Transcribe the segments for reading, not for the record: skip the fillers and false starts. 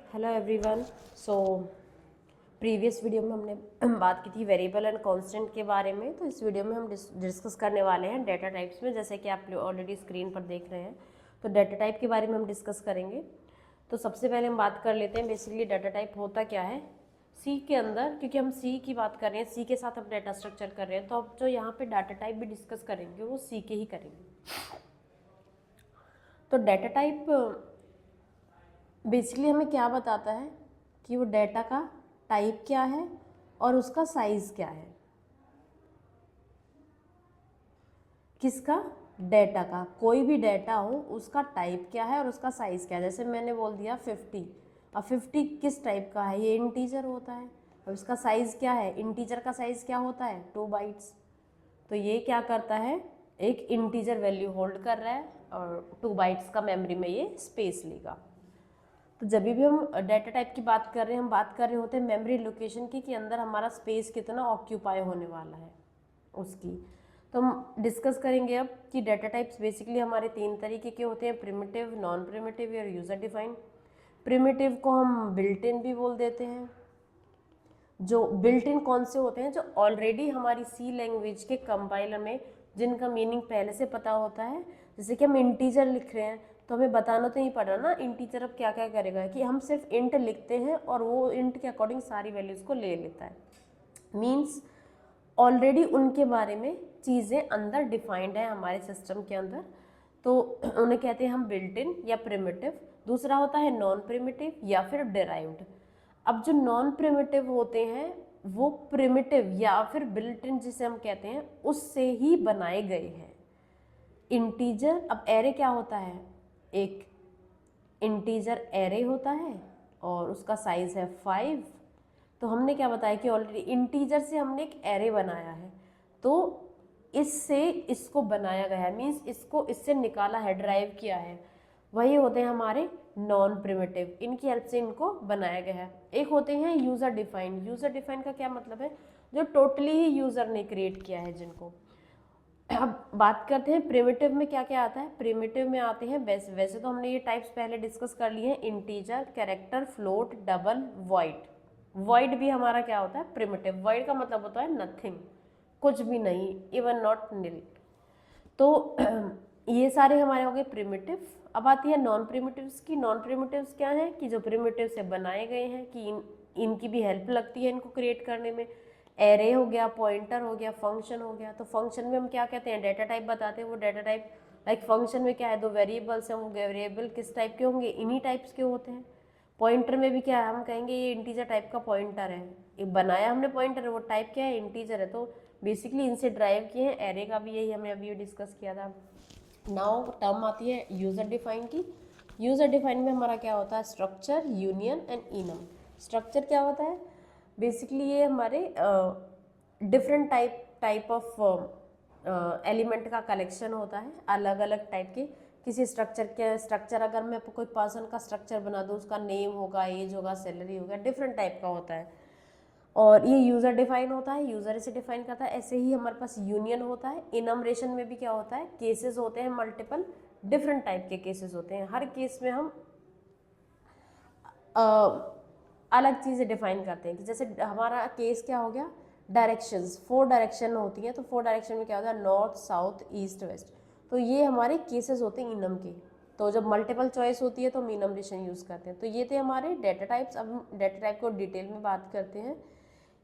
Hello everyone. So previous video में हमने बात की थी वेरिएबल एंड कांस्टेंट के बारे में। तो इस वीडियो में हम डिस्कस करने वाले हैं डेटा टाइप्स में, जैसे कि आप ऑलरेडी स्क्रीन पर देख रहे हैं। तो डेटा टाइप के बारे में हम डिस्कस करेंगे। तो सबसे पहले हम बात कर लेते हैं बेसिकली डाटा टाइप होता क्या है सी के अंदर, क्योंकि हम सी की बात कर रहे हैं, सी के साथ हम डाटा स्ट्रक्चर कर रहे हैं। तो अब जो यहाँ पे डाटा टाइप भी डिस्कस करेंगे वो सी के ही करेंगे। तो डाटा टाइप बेसिकली हमें क्या बताता है कि वो डाटा का टाइप क्या है और उसका साइज क्या है। किसका? डाटा का। कोई भी डाटा हो उसका टाइप क्या है और उसका साइज क्या है। जैसे मैंने बोल दिया 50। अब 50 किस टाइप का है? ये इंटीजर होता है। अब इसका साइज क्या है? इंटीजर का साइज क्या होता है? 2 बाइट्स। तो ये क्या करता है? एक इंटीजर वैल्यू होल्ड कर रहा है और 2 बाइट्स का मेमोरी में ये स्पेस लेगा। तो जब भी हम डाटा टाइप की बात कर रहे हैं, हम बात कर रहे होते हैं मेमोरी लोकेशन की, कि अंदर हमारा स्पेस कितना ऑक्यूपाई होने वाला है उसकी। तो हम डिस्कस करेंगे अब कि डाटा टाइप्स बेसिकली हमारे 3 तरीके के होते हैं, प्रिमिटिव, नॉन प्रिमिटिव और यूज़र डिफाइंड। प्रिमिटिव को हम बिल्ट इन भी बोल देते हैं। जो बिल्ट इन कौन से होते हैं? जो ऑलरेडी हमारी सी लैंग्वेज के कंपाइलर में जिनका मीनिंग पहले से पता होता है। जैसे कि हम इंटीजर लिख रहे हैं तो हमें बताना तो नहीं पड़ रहा ना इंटीजर अब क्या क्या करेगा, कि हम सिर्फ इंट लिखते हैं और वो इंट के अकॉर्डिंग सारी वैल्यूज़ को ले लेता है। मीन्स ऑलरेडी उनके बारे में चीज़ें अंदर डिफाइंड है हमारे सिस्टम के अंदर। तो उन्हें कहते हैं हम बिल्ट इन या प्रिमिटिव। दूसरा होता है नॉन प्रिमिटिव या फिर डिराइव्ड। अब जो नॉन प्रिमिटिव होते हैं वो प्रिमिटिव या फिर बिल्ट इन जिसे हम कहते हैं उससे ही बनाए गए हैं। इंटीजर, अब एरे क्या होता है? एक इंटीजर एरे होता है और उसका साइज है 5। तो हमने क्या बताया कि ऑलरेडी इंटीजर से हमने एक एरे बनाया है, तो इससे इसको बनाया गया है, मीन्स इसको इससे निकाला है, ड्राइव किया है। वही होते हैं हमारे नॉन प्रिमिटिव, इनकी हेल्प से इनको बनाया गया है। एक होते हैं यूज़र डिफाइंड। यूज़र डिफाइंड का क्या मतलब है? जो टोटली ही यूज़र ने क्रिएट किया है जिनको। अब बात करते हैं प्रिमिटिव में क्या क्या आता है। प्रिमिटिव में आते हैं वैसे तो हमने ये टाइप्स पहले डिस्कस कर लिए हैं, integer, character, float, double, void. Void भी हमारा क्या होता है? प्रिमिटिव। वॉइड का मतलब होता है नथिंग, कुछ भी नहीं, इवन नॉट नील। तो ये सारे हमारे हो गए प्रिमिटिव। अब आती है नॉन प्रिमिटिव्स की। नॉन प्रिमिटिव्स क्या है? कि जो प्रिमिटिव से बनाए गए हैं, कि इनकी भी हेल्प लगती है इनको क्रिएट करने में। एरे हो गया, पॉइंटर हो गया, फंक्शन हो गया। तो फंक्शन में हम क्या कहते हैं? डाटा टाइप बताते हैं। वो डाटा टाइप लाइक फंक्शन में क्या है? 2 वेरिएबल्स हैं, वो वेरिएबल किस टाइप के होंगे? इन्हीं टाइप्स के होते हैं। पॉइंटर में भी क्या है? हम कहेंगे ये इंटीजर टाइप का पॉइंटर है, एक बनाया हमने पॉइंटर, वो टाइप क्या है? इंटीजर है। तो बेसिकली इनसे ड्राइव किए हैं। एरे का भी यही हमने अभी डिस्कस किया था। नाउ टर्म आती है यूज़र डिफाइन की। यूज़र डिफाइन में हमारा क्या होता है? Structure, union and enum. Structure क्या होता है? बेसिकली ये हमारे डिफरेंट टाइप ऑफ एलिमेंट का कलेक्शन होता है, अलग अलग टाइप के। किसी स्ट्रक्चर अगर मैं कोई पर्सन का स्ट्रक्चर बना दूँ, उसका नेम होगा, एज होगा, सैलरी होगा, डिफरेंट टाइप का होता है। और ये यूज़र डिफाइन होता है, यूज़र इसे डिफाइन करता है। ऐसे ही हमारे पास यूनियन होता है। इनमरेशन में भी क्या होता है? केसेस होते हैं, मल्टीपल डिफरेंट टाइप के केसेस होते हैं। हर केस में हम अलग चीज़ें डिफाइन करते हैं। कि जैसे हमारा केस क्या हो गया? डायरेक्शंस, 4 डायरेक्शन होती हैं। तो 4 डायरेक्शन में क्या होता है? North, south, east, west. तो ये हमारे केसेस होते हैं इनम के। तो जब मल्टीपल चॉइस होती है तो हम इनमरेशन यूज़ करते हैं। तो ये थे हमारे डाटा टाइप्स। अब हम डाटा टाइप को डिटेल में बात करते हैं।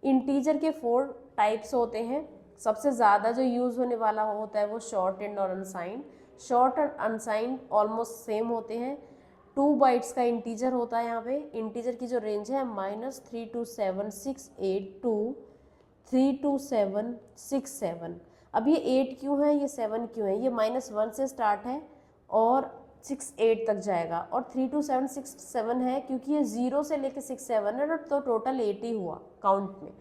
इंटीजर के 4 टाइप्स होते हैं। सबसे ज़्यादा जो यूज़ होने वाला होता है वो शॉर्ट एंड और अनसाइंड। शॉर्ट और अनसाइंड ऑलमोस्ट सेम होते हैं। 2 बाइट्स का इंटीजर होता है। यहाँ पे इंटीजर की जो रेंज है -32768232767। अब ये 8 क्यों है, ये 7 क्यों है? ये -1 से स्टार्ट है और 68 तक जाएगा, और 32767 है क्योंकि ये 0 से लेके 67 है, तो टोटल 80 हुआ काउंट में।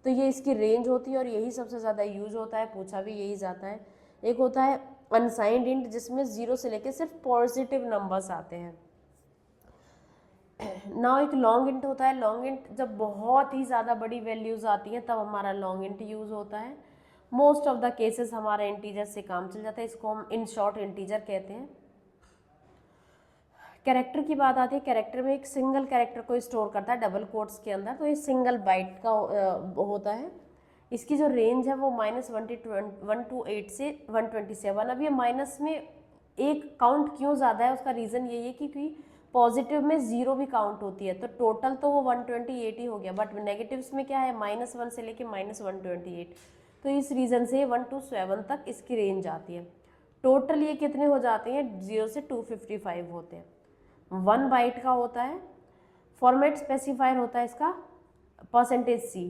तो ये इसकी रेंज होती है और यही सबसे ज़्यादा यूज होता है, पूछा भी यही जाता है। एक होता है अनसाइंड इंट, जिसमें 0 से लेके सिर्फ पॉजिटिव नंबर्स आते हैं। ना एक लॉन्ग इंट होता है। लॉन्ग इंट जब बहुत ही ज़्यादा बड़ी वैल्यूज़ आती हैं तब हमारा लॉन्ग इंट यूज़ होता है। मोस्ट ऑफ द केसेस हमारा इंटीजर से काम चल जाता है, इसको हम इन शॉर्ट इंटीजर कहते हैं। कैरेक्टर की बात आती है, कैरेक्टर में एक सिंगल कैरेक्टर को स्टोर करता है डबल कोट्स के अंदर, तो ये सिंगल बाइट का होता है। इसकी जो रेंज है वो -128 से 127। अब ये माइनस में एक काउंट क्यों ज़्यादा है, उसका रीज़न यही है कि क्योंकि पॉजिटिव में 0 भी काउंट होती है, तो टोटल तो वो 128 ही हो गया, बट नेगेटिव्स में क्या है -1 से लेके -128, तो इस रीज़न से 1 to 7 तक इसकी रेंज आती है। टोटल ये कितने हो जाते हैं, 0 से 255 होते हैं। 1 बाइट का होता है। फॉर्मेट स्पेसिफायर होता है इसका %c।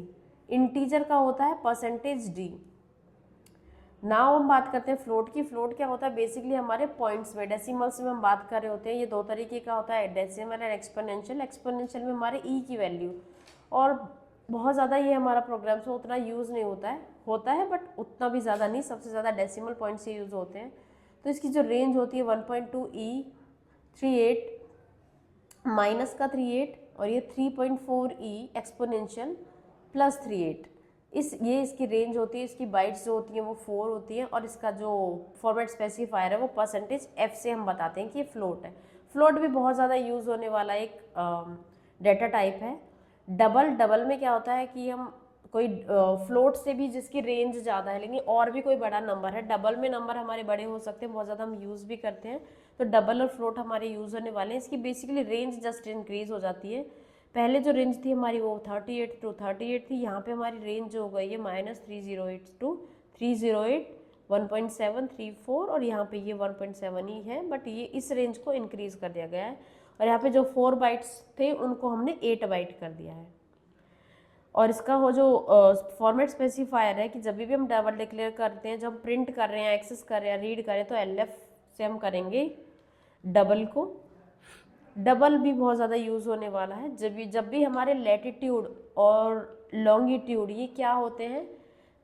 इंटीजर का होता है %d। नाउ हम बात करते हैं फ्लोट की। फ्लोट क्या होता है, बेसिकली हमारे पॉइंट्स में, डेसिमल्स में हम बात कर रहे होते हैं। ये दो तरीके का होता है, डेसिमल एंड एक्सपोनेंशियल। एक्सपोनेंशियल में हमारे ई की वैल्यू, और बहुत ज़्यादा ये हमारा प्रोग्राम से उतना यूज़ नहीं होता है बट उतना भी ज़्यादा नहीं, सबसे ज़्यादा डेसिमल पॉइंट से यूज़ होते हैं। तो इसकी जो रेंज होती है 1.2 ई 38 माइनस का 38, और ये 3.4 ई एक्सपोनेंशियल प्लस 38, ये इसकी रेंज होती है। इसकी बाइट्स जो होती हैं वो 4 होती हैं, और इसका जो फॉर्मेट स्पेसिफायर है वो %f से हम बताते हैं कि ये फ्लोट है। फ्लोट भी बहुत ज़्यादा यूज़ होने वाला एक डेटा टाइप है। डबल में क्या होता है कि हम कोई फ्लोट से भी जिसकी रेंज ज़्यादा है लेकिन और भी कोई बड़ा नंबर है, डबल में नंबर हमारे बड़े हो सकते हैं, बहुत ज़्यादा हम यूज़ भी करते हैं, तो डबल और फ्लोट हमारे यूज़ होने वाले हैं। इसकी बेसिकली रेंज जस्ट इंक्रीज हो जाती है। पहले जो रेंज थी हमारी वो 38 to 38 थी, यहाँ पे हमारी रेंज जो हो गई है -308 to 308, 1.734, और यहाँ पे ये 1.7 ही है, बट ये इस रेंज को इंक्रीज कर दिया गया है। और यहाँ पे जो 4 बाइट्स थे उनको हमने 8 बाइट कर दिया है। और इसका हो जो फॉर्मेट स्पेसिफायर है कि जब भी हम डबल डिक्लेयर करते हैं, जब हम प्रिंट कर रहे हैं, एक्सेस कर रहे हैं, रीड कर रहे हैं, तो LF से हम करेंगे डबल को। डबल भी बहुत ज़्यादा यूज़ होने वाला है जब भी हमारे लैटिट्यूड और लॉन्गिट्यूड ये क्या होते हैं,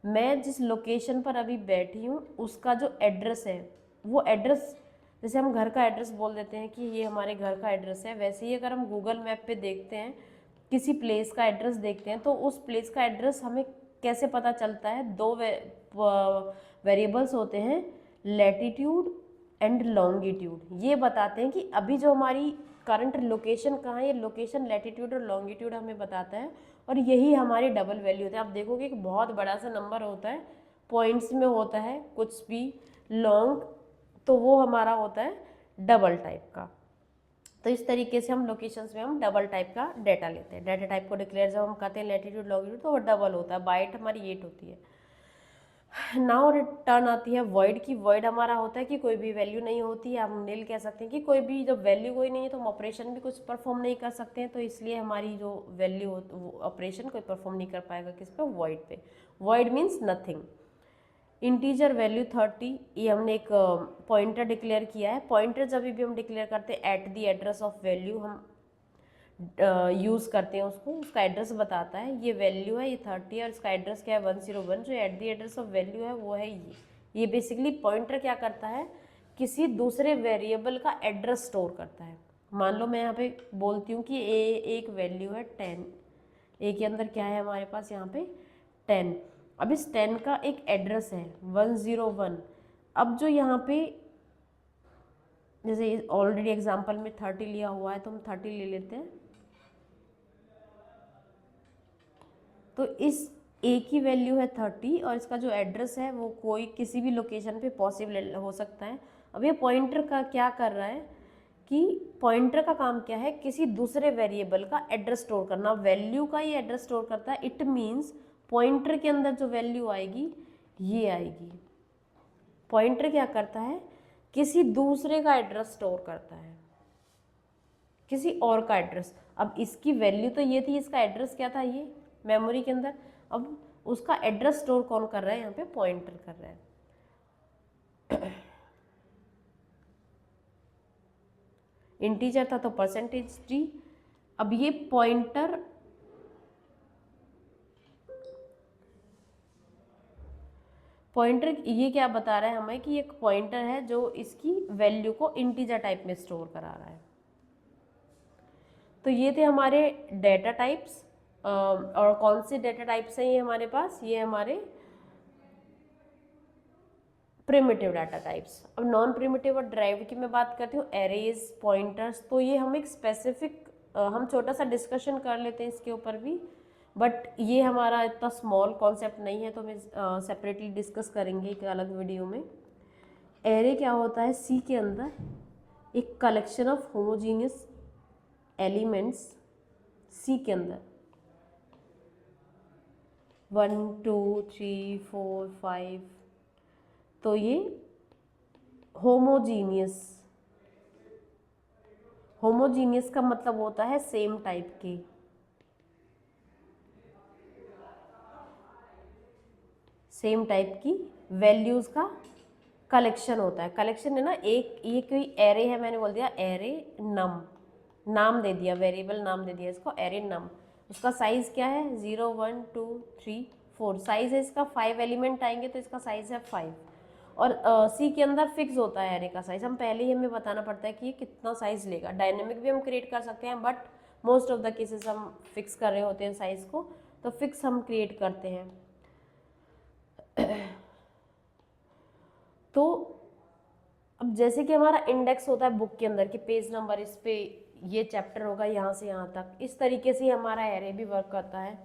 मैं जिस लोकेशन पर अभी बैठी हूँ उसका जो एड्रेस है, वो एड्रेस, जैसे हम घर का एड्रेस बोल देते हैं कि ये हमारे घर का एड्रेस है, वैसे ही अगर हम गूगल मैप पे देखते हैं, किसी प्लेस का एड्रेस देखते हैं, तो उस प्लेस का एड्रेस हमें कैसे पता चलता है, दो वेरिएबल्स होते हैं, लैटिट्यूड एंड लॉन्गिट्यूड। ये बताते हैं कि अभी जो हमारी करंट लोकेशन कहाँ है, ये लोकेशन लैटिट्यूड और लॉन्गिट्यूड हमें बताता है, और यही हमारी डबल वैल्यू होती है। आप देखोगे कि बहुत बड़ा सा नंबर होता है, पॉइंट्स में होता है कुछ भी लॉन्ग, तो वो हमारा होता है डबल टाइप का। तो इस तरीके से हम लोकेशंस में हम डबल टाइप का डेटा लेते हैं। डेटा टाइप को डिक्लेयर जब हम करते हैं लैटिट्यूड लॉन्गिट्यूड, तो वो डबल होता है। बाइट हमारी 8 होती है। नाउ रिटर्न आती है वॉइड की। वॉइड हमारा होता है कि कोई भी वैल्यू नहीं होती है, हम नील कह सकते हैं कि कोई भी जब वैल्यू कोई नहीं है तो हम ऑपरेशन भी कुछ परफॉर्म नहीं कर सकते हैं, तो इसलिए हमारी जो वैल्यू हो ऑपरेशन कोई परफॉर्म नहीं कर पाएगा किस पे, वॉइड पे। Void means nothing. Integer value 30, ये हमने एक पॉइंटर डिक्लेयर किया है। पॉइंटर जब भी हम डिक्लेयर करते हैं at the address of value हम यूज़ करते हैं उसको, उसका एड्रेस बताता है। ये वैल्यू है, ये 30 है, और इसका एड्रेस क्या है 101, जो at the address of value है वो है ये बेसिकली पॉइंटर क्या करता है, किसी दूसरे वेरिएबल का एड्रेस स्टोर करता है। मान लो मैं यहाँ पे बोलती हूँ कि एक वैल्यू है 10, ए के अंदर क्या है हमारे पास यहाँ पे 10। अब इस 10 का एक एड्रेस है 101। अब जो यहाँ पे जैसे ऑलरेडी एग्जांपल में 30 लिया हुआ है, तो हम 30 ले लेते हैं। तो इस ए की वैल्यू है 30, और इसका जो एड्रेस है वो कोई किसी भी लोकेशन पे पॉसिबल हो सकता है। अब ये पॉइंटर का क्या कर रहा है कि पॉइंटर का काम क्या है, किसी दूसरे वेरिएबल का एड्रेस स्टोर करना। वैल्यू का ये एड्रेस स्टोर करता है। इट मीन्स पॉइंटर के अंदर जो वैल्यू आएगी ये आएगी। पॉइंटर क्या करता है, किसी दूसरे का एड्रेस स्टोर करता है, किसी और का एड्रेस। अब इसकी वैल्यू तो ये थी, इसका एड्रेस क्या था, ये मेमोरी के अंदर। अब उसका एड्रेस स्टोर कौन कर रहा है, यहाँ पे पॉइंटर कर रहा है। इंटीजर था तो %d। अब ये पॉइंटर ये क्या बता रहा है हमें कि एक पॉइंटर है जो इसकी वैल्यू को इंटीजर टाइप में स्टोर करा रहा है। तो ये थे हमारे डेटा टाइप्स। और कौन से डेटा टाइप्स हैं ये हमारे पास, ये हमारे प्रिमिटिव डाटा टाइप्स। अब नॉन प्रिमिटिव और ड्राइव्ड की मैं बात करती हूँ, एरेज, पॉइंटर्स, तो ये हम एक स्पेसिफिक हम छोटा सा डिस्कशन कर लेते हैं इसके ऊपर भी, बट ये हमारा इतना स्मॉल कॉन्सेप्ट नहीं है तो हम सेपरेटली डिस्कस करेंगे एक अलग वीडियो में। एरे क्या होता है, सी के अंदर एक कलेक्शन ऑफ होमोजीनियस एलिमेंट्स, सी के अंदर 1 2 3 4 5, तो ये होमोजीनियस, होमोजीनियस का मतलब होता है सेम टाइप के, सेम टाइप की वैल्यूज का कलेक्शन होता है। कलेक्शन है ना, एक ये कोई एरे है, मैंने बोल दिया एरे नम, नाम दे दिया, वेरिएबल नाम दे दिया इसको एरे नम। उसका साइज क्या है, 0 1 2 3 4, साइज है इसका 5 एलिमेंट आएंगे तो इसका साइज है 5। और सी के अंदर फिक्स होता है एरे का साइज, हम पहले ही हमें बताना पड़ता है कि ये कितना साइज लेगा। डायनेमिक भी हम क्रिएट कर सकते हैं but most of the cases हम फिक्स कर रहे होते हैं साइज को, तो फिक्स हम क्रिएट करते हैं। तो अब जैसे कि हमारा इंडेक्स होता है बुक के अंदर कि पेज नंबर, इस पे ये चैप्टर होगा यहाँ से यहाँ तक, इस तरीके से हमारा एरे भी वर्क करता है।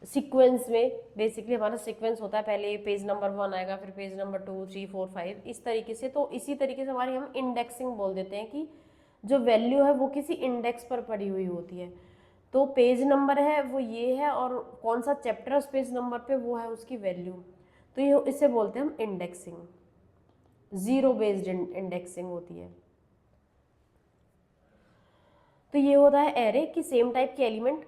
सीक्वेंस में बेसिकली हमारा सीक्वेंस होता है, पहले पेज नंबर 1 आएगा, फिर पेज नंबर 2 3 4 5, इस तरीके से। तो इसी तरीके से हमारी हम इंडेक्सिंग बोल देते हैं कि जो वैल्यू है वो किसी इंडेक्स पर पड़ी हुई होती है। तो पेज नंबर है वो ये है, और कौन सा चैप्टर उस पेज नंबर पे वो है उसकी वैल्यू, तो ये इसे बोलते हैं हम इंडेक्सिंग, जीरो बेस्ड इंडेक्सिंग होती है। तो ये होता है एरे की सेम टाइप के एलिमेंट।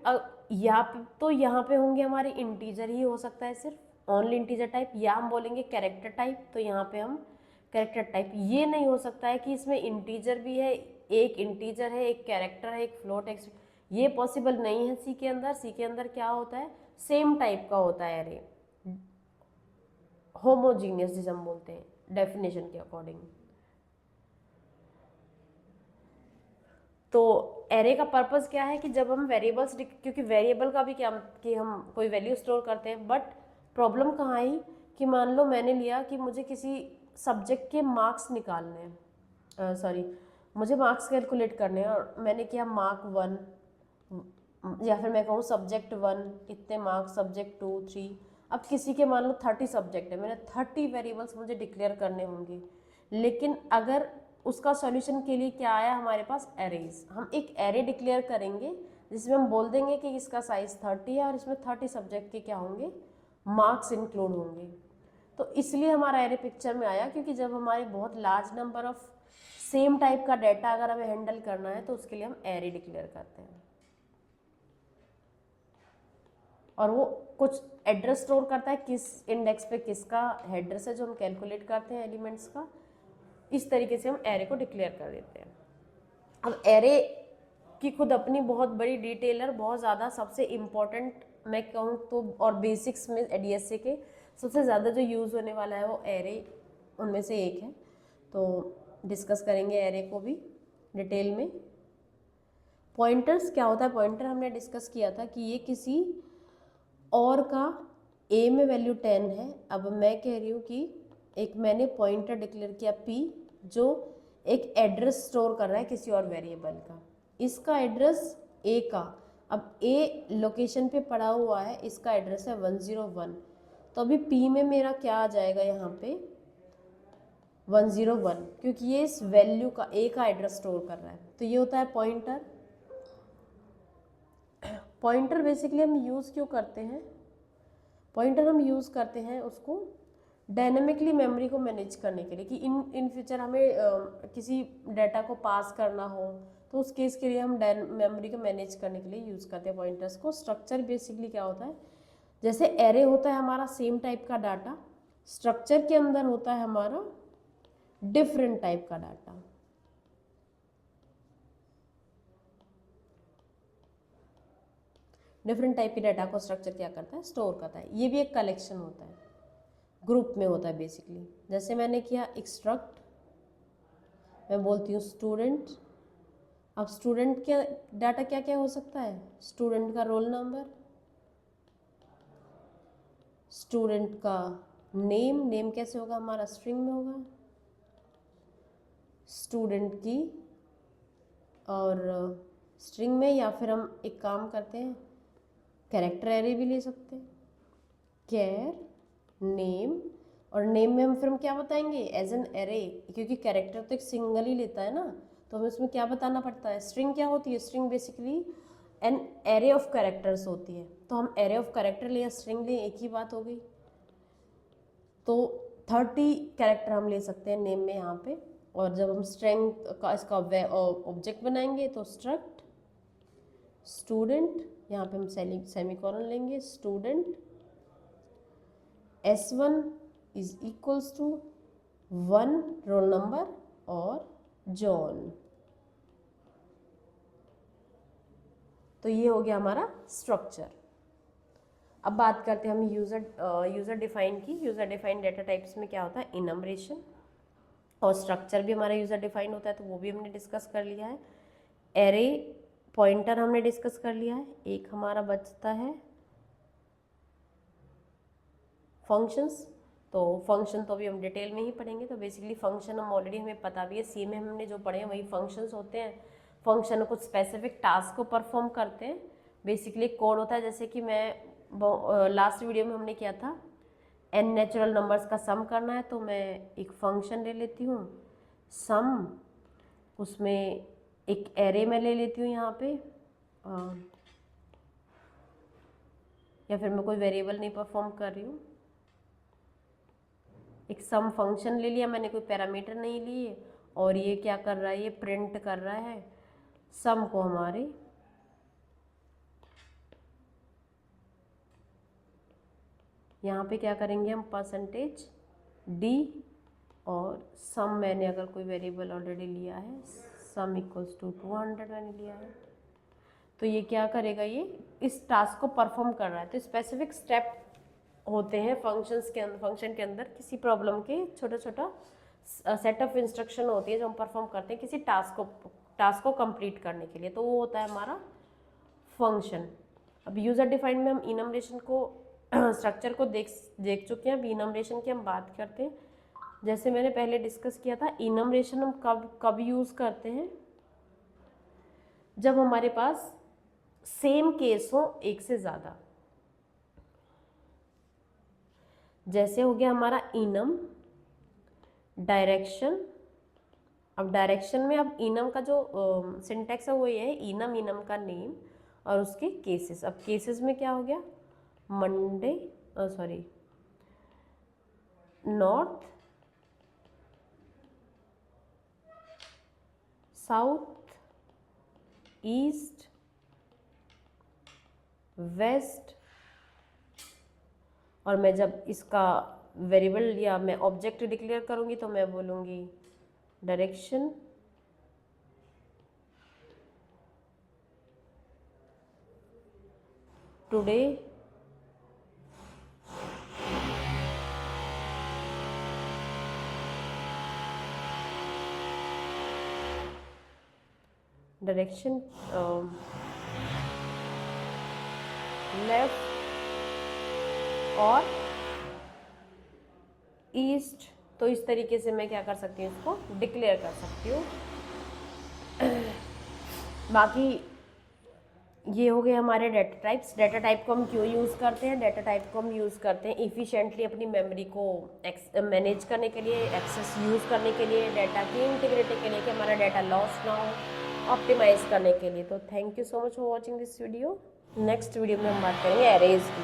यहाँ पे होंगे हमारे इंटीजर ही हो सकता है, सिर्फ ओनली इंटीजर टाइप, या हम बोलेंगे कैरेक्टर टाइप, तो यहाँ पे हम कैरेक्टर टाइप। ये नहीं हो सकता है कि इसमें इंटीजर भी है, एक इंटीजर है, एक कैरेक्टर है, एक फ्लोट है, ये पॉसिबल नहीं है सी के अंदर। सी के अंदर क्या होता है, सेम टाइप का होता है एरे, होमोजीनियस जिसे हम बोलते हैं डेफिनेशन के अकॉर्डिंग। तो एरे का पर्पस क्या है कि जब हम वेरिएबल्स, क्योंकि वेरिएबल का भी क्या कि हम कोई वैल्यू स्टोर करते हैं, बट प्रॉब्लम कहाँ आई कि मान लो मैंने लिया कि मुझे किसी सब्जेक्ट के मार्क्स निकालने हैं, सॉरी मुझे मार्क्स कैलकुलेट करने हैं, और मैंने किया मार्क 1, या फिर मैं कहूँ सब्जेक्ट 1 इतने मार्क्स, सब्जेक्ट 2 3। अब किसी के मान लो 30 सब्जेक्ट है, मैंने 30 वेरिएबल्स मुझे डिक्लेयर करने होंगे, लेकिन अगर उसका सॉल्यूशन के लिए क्या आया हमारे पास, एरेज। हम एक एरे डिक्लेयर करेंगे जिसमें हम बोल देंगे कि इसका साइज 30 है और इसमें 30 सब्जेक्ट के क्या होंगे, मार्क्स इंक्लूड होंगे। तो इसलिए हमारा एरे पिक्चर में आया, क्योंकि जब हमारे बहुत large number of same type का डाटा अगर हमें हैंडल करना है तो उसके लिए हम एरे डिक्लेयर करते हैं, और वो कुछ एड्रेस स्टोर करता है किस इंडेक्स पे किसका एड्रेस है जो हम कैलकुलेट करते हैं एलिमेंट्स का। इस तरीके से हम एरे को डिक्लेयर कर देते हैं। अब एरे की खुद अपनी बहुत बड़ी डिटेलर, बहुत ज़्यादा सबसे इम्पॉर्टेंट मैं कहूँ तो, और बेसिक्स में डीएसए के सबसे ज़्यादा जो यूज़ होने वाला है वो एरे उनमें से एक है, तो डिस्कस करेंगे एरे को भी डिटेल में। पॉइंटर्स क्या होता है, पॉइंटर हमने डिस्कस किया था कि ये किसी और का ए में वैल्यू 10 है। अब मैं कह रही हूँ कि एक मैंने पॉइंटर डिक्लेयर किया p, जो एक एड्रेस स्टोर कर रहा है किसी और वेरिएबल का, इसका एड्रेस a का, अब a लोकेशन पे पड़ा हुआ है, इसका एड्रेस है 101, तो अभी p में मेरा क्या आ जाएगा यहाँ पे 101, क्योंकि ये इस वैल्यू का a का एड्रेस स्टोर कर रहा है। तो ये होता है पॉइंटर। पॉइंटर बेसिकली हम यूज़ क्यों करते हैं, पॉइंटर हम यूज़ करते हैं उसको डायनेमिकली मेमोरी को मैनेज करने के लिए, कि इन फ्यूचर हमें किसी डाटा को पास करना हो तो उस केस के लिए हम मेमोरी को मैनेज करने के लिए यूज़ करते हैं पॉइंटर्स को। स्ट्रक्चर बेसिकली क्या होता है, जैसे एरे होता है हमारा सेम टाइप का डाटा, स्ट्रक्चर के अंदर होता है हमारा डिफरेंट टाइप का डाटा। डिफरेंट टाइप के डाटा को स्ट्रक्चर क्या करता है, स्टोर करता है। ये भी एक कलेक्शन होता है, ग्रुप में होता है बेसिकली। जैसे मैंने किया एक्सट्रैक्ट, मैं बोलती हूँ स्टूडेंट। अब स्टूडेंट के डाटा क्या क्या हो सकता है, स्टूडेंट का रोल नंबर, स्टूडेंट का नेम कैसे होगा हमारा, स्ट्रिंग में होगा, स्टूडेंट की और स्ट्रिंग में, या फिर हम एक काम करते हैं कैरेक्टर एरे भी ले सकते हैं, कैर नेम, और नेम में हम फिर हम क्या बताएंगे, एज एन एरे, क्योंकि कैरेक्टर तो एक सिंगल ही लेता है ना, तो हमें उसमें क्या बताना पड़ता है। स्ट्रिंग क्या होती है, string basically an array of characters होती है, तो हम एरे ऑफ कैरेक्टर ले या स्ट्रिंग ले, एक ही बात हो गई। तो 30 कैरेक्टर हम ले सकते हैं नेम में यहाँ पे, और जब हम स्ट्रिंग का इसका ऑब्जेक्ट बनाएंगे तो स्ट्रक्ट स्टूडेंट, यहाँ पे हम सेमीकोलन लेंगे, student S1 is equals to 1 roll number और जॉन। तो ये हो गया हमारा स्ट्रक्चर। अब बात करते हैं हम यूज़र डिफाइन की। यूज़र डिफाइन डेटा टाइप्स में क्या होता है, इनमरेशन, और स्ट्रक्चर भी हमारा यूज़र डिफाइन होता है, तो वो भी हमने डिस्कस कर लिया है। एरे पॉइंटर हमने डिस्कस कर लिया है। एक हमारा बचता है फंक्शंस, तो फंक्शन तो अभी हम डिटेल में ही पढ़ेंगे। तो बेसिकली फंक्शन हम ऑलरेडी हमें पता भी है, सी में हमने जो पढ़े हैं वही फंक्शंस होते हैं। फंक्शन कुछ स्पेसिफिक टास्क को परफॉर्म करते हैं। बेसिकली कोड होता है, जैसे कि मैं लास्ट वीडियो में हमने किया था, n नेचुरल नंबर्स का सम करना है, तो मैं एक फंक्शन ले लेती हूँ सम, उसमें एक एरे में ले लेती हूँ यहाँ पे, या फिर मैं कोई वेरिएबल नहीं परफॉर्म कर रही हूँ, एक सम फंक्शन ले लिया मैंने, कोई पैरामीटर नहीं लिए, और ये क्या कर रहा है, ये प्रिंट कर रहा है सम को हमारे यहाँ पे क्या करेंगे हम, परसेंटेज d, और सम मैंने अगर कोई वेरिएबल ऑलरेडी लिया है, सम इक्वल्स टू 200 मैंने लिया है, तो ये क्या करेगा, ये इस टास्क को परफॉर्म कर रहा है। तो स्पेसिफिक स्टेप होते हैं फंक्शन के अंदर किसी प्रॉब्लम के छोटा छोटा सेट ऑफ इंस्ट्रक्शन होती है जो हम परफॉर्म करते हैं किसी टास्क को कंप्लीट करने के लिए, तो वो होता है हमारा फंक्शन। अब यूज़र डिफाइंड में हम इनमरेशन को स्ट्रक्चर को देख चुके हैं। अब इनमरेशन की हम बात करते हैं। जैसे मैंने पहले डिस्कस किया था, इनमरेशन हम कब यूज़ करते हैं, जब हमारे पास सेम केस हो एक से ज़्यादा। जैसे हो गया हमारा इनम, डायरेक्शन। अब डायरेक्शन में अब इनम का जो सिंटैक्स है वो ये है, इनम का नेम और उसके केसेस। अब केसेस में क्या हो गया, Monday north, south, east, west, और मैं जब इसका वेरिएबल या मैं ऑब्जेक्ट डिक्लेयर करूंगी तो मैं बोलूँगी डायरेक्शन, टुडे, डायरेक्शन लेफ्ट और ईस्ट। तो इस तरीके से मैं क्या कर सकती हूँ, इसको डिक्लेयर कर सकती हूँ। बाकी ये हो गए हमारे डाटा टाइप्स। डाटा टाइप को हम क्यों यूज़ करते हैं, डाटा टाइप को हम यूज़ करते हैं इफ़िशेंटली अपनी मेमोरी को मैनेज करने के लिए, एक्सेस यूज़ करने के लिए, डाटा की इंटीग्रिटी के लिए कि हमारा डाटा लॉस ना हो, ऑप्टिमाइज करने के लिए। तो thank you so much for watching this video. Next video में हम बात करेंगे एरेज की।